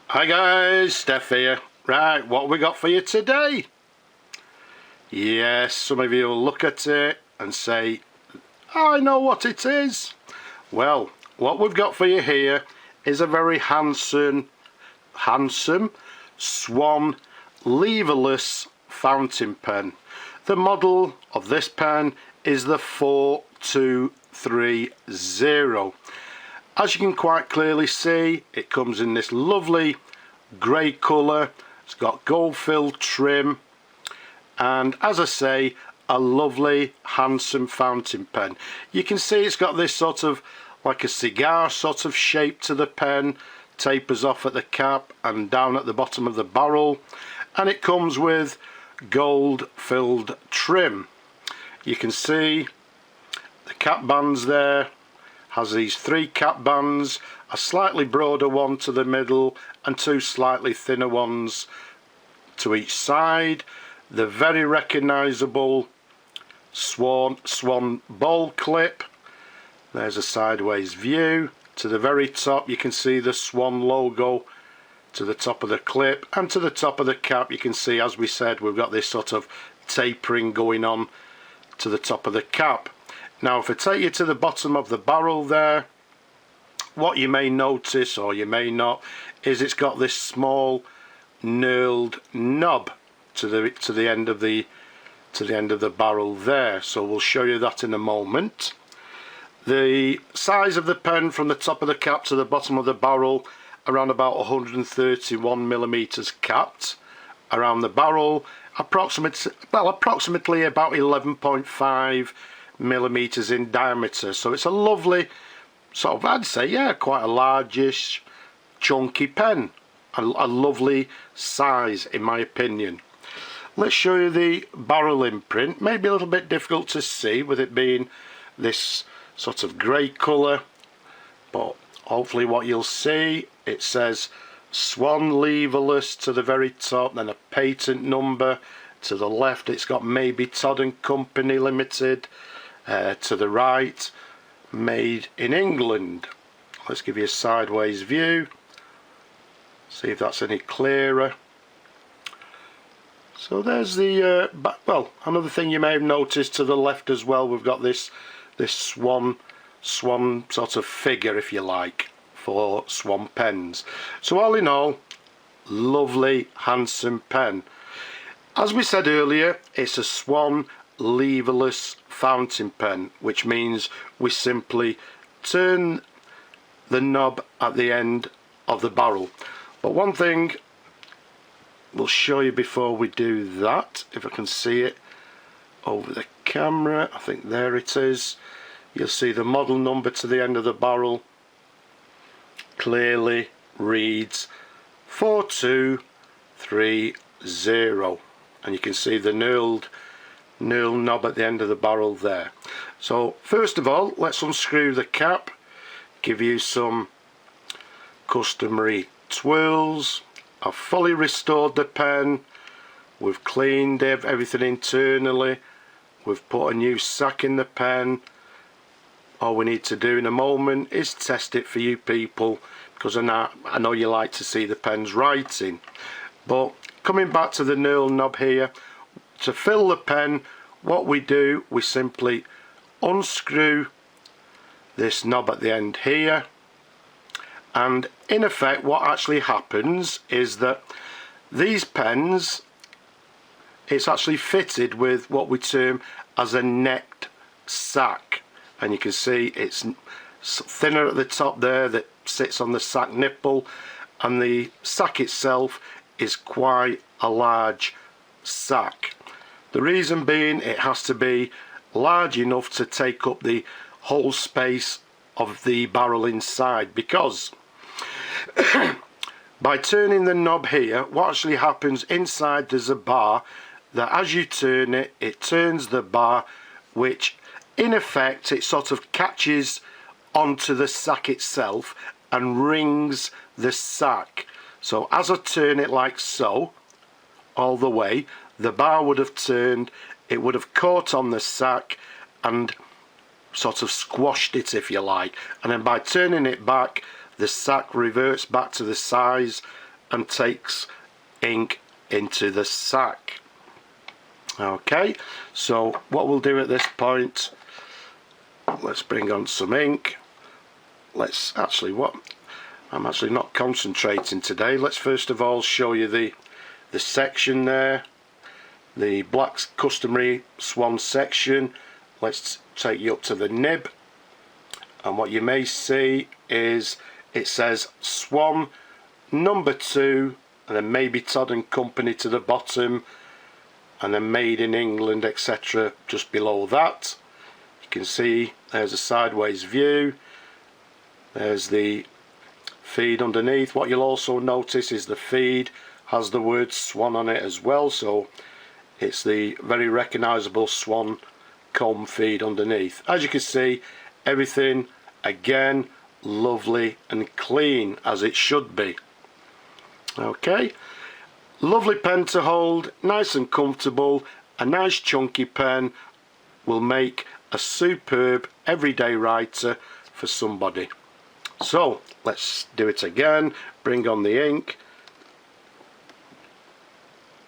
Hi guys, Steph here. Right, what have we got for you today? Yes, some of you will look at it and say, I know what it is. Well, what we've got for you here is a very handsome Swan Leverless fountain pen. The model of this pen is the 4230. As you can quite clearly see, it comes in this lovely grey colour. It's got gold filled trim, and as I say, a lovely handsome fountain pen. You can see it's got this sort of like a cigar sort of shape to the pen, tapers off at the cap and down at the bottom of the barrel, and it comes with gold filled trim. You can see the cap bands there. Has these 3 cap bands, a slightly broader one to the middle and 2 slightly thinner ones to each side. The very recognisable Swan bowl clip. There's a sideways view. To the very top you can see the Swan logo to the top of the clip, and to the top of the cap you can see, as we said, we've got this sort of tapering going on to the top of the cap. Now if I take you to the bottom of the barrel there, what you may notice or you may not is it's got this small knurled knob to the end of the barrel there, so we'll show you that in a moment. The size of the pen from the top of the cap to the bottom of the barrel, around about 131 millimeters capped around the barrel, approximately about 11.5 millimeters in diameter. So it's a lovely sort of, I'd say, yeah, quite a largish chunky pen, a lovely size in my opinion. Let's show you the barrel imprint. Maybe a little bit difficult to see with it being this sort of grey colour, but hopefully what you'll see, it says Swan Leverless to the very top, then a patent number. To the left it's got Mabe Todd Co Ltd. To the right, made in England. Let's give you a sideways view, see if that's any clearer. So there's the well, another thing you may have noticed to the left as well, we've got this swan sort of figure, if you like, for Swan pens. So all in all, lovely handsome pen. As we said earlier, it's a Swan leverless fountain pen, which means we simply turn the knob at the end of the barrel. But one thing we'll show you before we do that, if I can see it over the camera, I think there it is. You'll see the model number to the end of the barrel clearly reads 4230, and you can see the knurled knob at the end of the barrel there. So first of all, let's unscrew the cap, give you some customary twirls. I've fully restored the pen, we've cleaned everything internally, we've put a new sack in the pen. All we need to do in a moment is test it for you people, because I know you like to see the pen's writing. But coming back to the knurl knob here, to fill the pen, what we do, we simply unscrew this knob at the end here, and in effect what actually happens is that these pens, it's actually fitted with what we term as a necked sack, and you can see it's thinner at the top there that sits on the sack nipple, and the sack itself is quite a large sack. The reason being, it has to be large enough to take up the whole space of the barrel inside, because by turning the knob here, what actually happens inside, there's a bar that as you turn it, it turns the bar, which in effect it sort of catches onto the sack itself and rings the sack. So as I turn it like so all the way, the bar would have turned, it would have caught on the sack and sort of squashed it, if you like, and then by turning it back, the sack reverts back to the size and takes ink into the sack. Okay, so what we'll do at this point, let's bring on some ink. Let's actually, I'm actually not concentrating today. Let's first of all show you the section there, the black customary Swan section. Let's take you up to the nib, and what you may see is it says Swan No. 2, and then Mabe Todd Co Ltd to the bottom, and then made in England, etc. just below that. You can see there's a sideways view, there's the feed underneath. What you'll also notice is the feed has the word Swan on it as well, so it's the very recognisable Swan comb feed underneath. As you can see, everything again lovely and clean, as it should be. Okay, lovely pen to hold, nice and comfortable. A nice chunky pen will make a superb everyday writer for somebody. So let's do it again. Bring on the ink.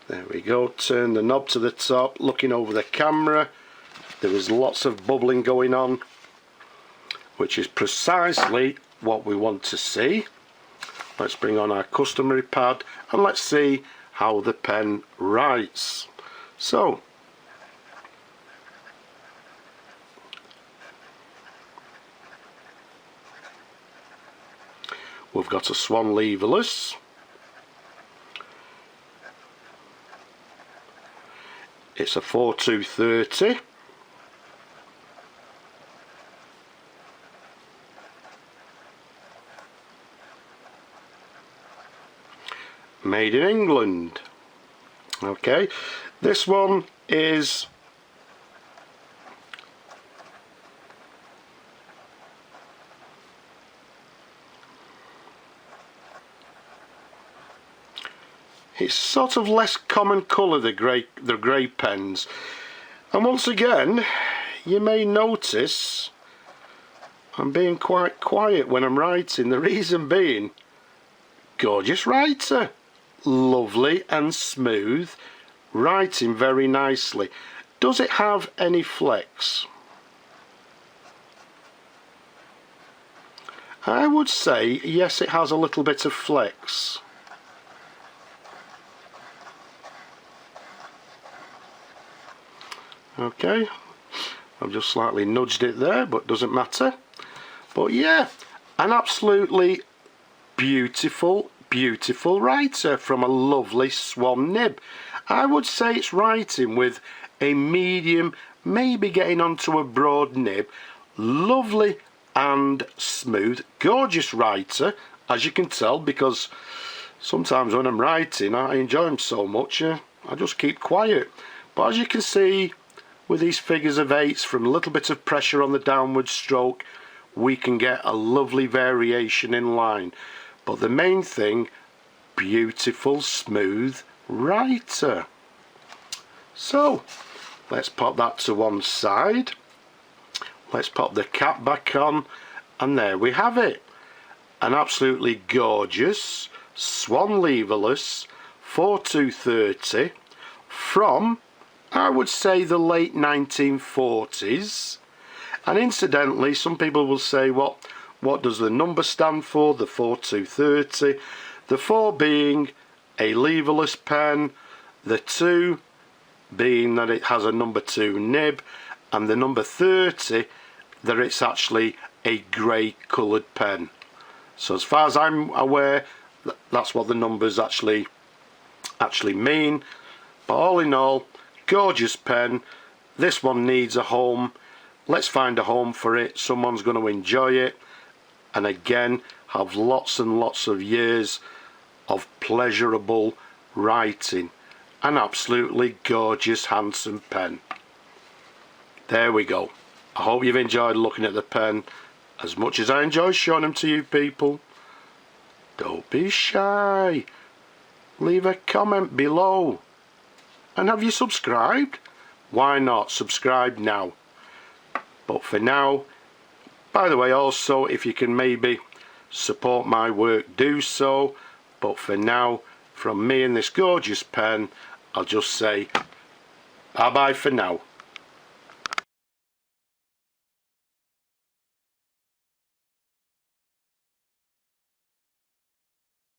There we go. Turn the knob to the top, looking over the camera. There is lots of bubbling going on, which is precisely what we want to see. Let's bring on our customary pad and let's see how the pen writes. So we've got a Swan Leverless. It's a 4230. Made in England. Okay, this one is it's sort of less common colour, the grey pens, and once again you may notice I'm being quite quiet when I'm writing. The reason being, gorgeous writer, lovely and smooth, writing very nicely. Does it have any flex? I would say yes, it has a little bit of flex. Okay, I've just slightly nudged it there, but doesn't matter. But yeah, an absolutely beautiful writer from a lovely Swan nib. I would say it's writing with a medium, maybe getting onto a broad nib. Lovely and smooth, gorgeous writer, as you can tell, because sometimes when I'm writing I enjoy them so much I just keep quiet. But as you can see, with these figures of eights, from a little bit of pressure on the downward stroke, we can get a lovely variation in line. But the main thing, beautiful smooth writer. So let's pop that to one side. Let's pop the cap back on, and there we have it. An absolutely gorgeous Swan Leverless 4230 from, I would say, the late 1940s. And incidentally, some people will say, what does the number stand for, the 4230? The 4 being a leverless pen, the 2 being that it has a number 2 nib, and the number 30 that it's actually a grey coloured pen. So as far as I'm aware, that's what the numbers actually mean. But all in all, gorgeous pen. This one needs a home. Let's find a home for it. Someone's going to enjoy it, and again have lots and lots of years of pleasurable writing. An absolutely gorgeous, handsome pen. There we go. I hope you've enjoyed looking at the pen as much as I enjoy showing them to you people. Don't be shy. Leave a comment below. And have you subscribed? Why not? Subscribe now. But for now, by the way, also, if you can maybe support my work, do so but for now, from me and this gorgeous pen, I'll just say bye bye for now.